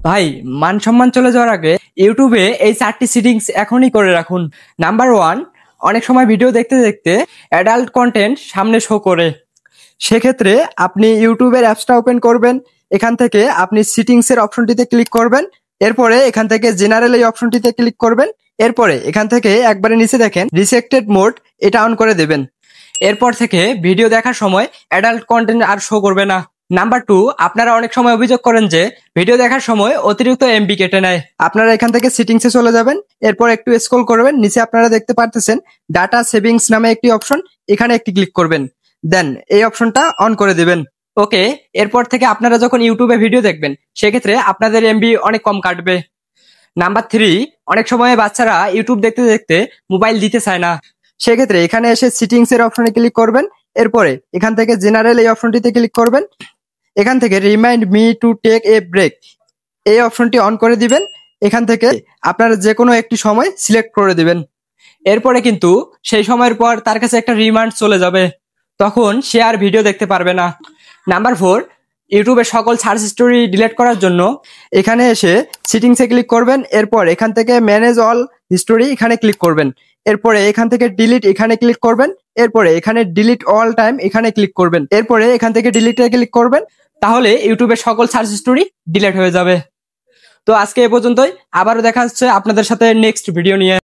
ভাই, মান সম্মান চলে যাওয়ার আগে ইউটিউবে এই 4টি সেটিংস এখনই করে রাখুন। নাম্বার 1, অনেক সময় ভিডিও দেখতে দেখতে অ্যাডাল্ট কন্টেন্ট সামনে শো করে। সেক্ষেত্রে আপনি ইউটিউবের অ্যাপসটা ওপেন করবেন। এখান থেকে আপনি সেটিংসের অপশনটিতে ক্লিক করবেন। এরপরে এখান থেকে জেনারেল এই অপশনটিতে ক্লিক করবেন। এরপরে এখান থেকে একবারে নিচে দেখেন রিস্ট্রিক্টেড মোড, এটা অন করে দেবেন। এরপর থেকে ভিডিও দেখার সময় অ্যাডাল্ট কন্টেন্ট আর শো করবে না। নাম্বার 2, আপনারা অনেক সময় অভিযোগ করেন যে ভিডিও দেখার সময় অতিরিক্ত এমবি কেটে নেয়। আপনারা এখান থেকে সেটিংসে চলে যাবেন। এরপর একটু স্ক্রল করবেন, নিচে আপনারা দেখতে পারতেছেন ডাটা সেভিংস নামে একটি অপশন, এখানে একটি ক্লিক করবেন। দেন এই অপশনটা অন করে দিবেন। ওকে, এরপর থেকে আপনারা যখন ইউটিউবে ভিডিও দেখবেন সেক্ষেত্রে আপনাদের এমবি অনেক কম কাটবে। নাম্বার 3, অনেক সময় বাচ্চারা ইউটিউব দেখতে দেখতে মোবাইল দিতে চায় না। সেক্ষেত্রে এখানে এসে সেটিংস এর অপশনে ক্লিক করবেন। এরপরে এখান থেকে জেনারেল এই অপশনটিতে ক্লিক করবেন। এখান থেকে remind me to take a break এই অপশনটি অন করে দিবেন। এখান থেকে আপনারা যে কোনো একটি সময় সিলেক্ট করে দিবেন। এরপরে কিন্তু সেই সময়ের পর তার কাছে একটা রিমাইন্ড চলে যাবে, তখন সে আর ভিডিও দেখতে পারবে না। নাম্বার 4, ইউটিউবের সকল সার্চ হিস্টোরি ডিলিট করার জন্য এখানে এসে সেটিংসে ক্লিক করবেন। এরপর এখান থেকে ম্যানেজ অল হিস্টোরি এখানে ক্লিক করবেন। এরপরে এখান থেকে ডিলিট এখানে ক্লিক করবেন। এরপরে এখানে ডিলিট অল টাইম এখানে ক্লিক করবেন। এরপরে এখান থেকে ডিলিটে ক্লিক করবেন। তাহলে ইউটিউবের সকল সার্চ হিস্টোরি ডিলিট হয়ে যাবে। তো আজকে এ পর্যন্তই, আবারও দেখা হচ্ছে আপনাদের সাথে নেক্সট ভিডিও নিয়ে।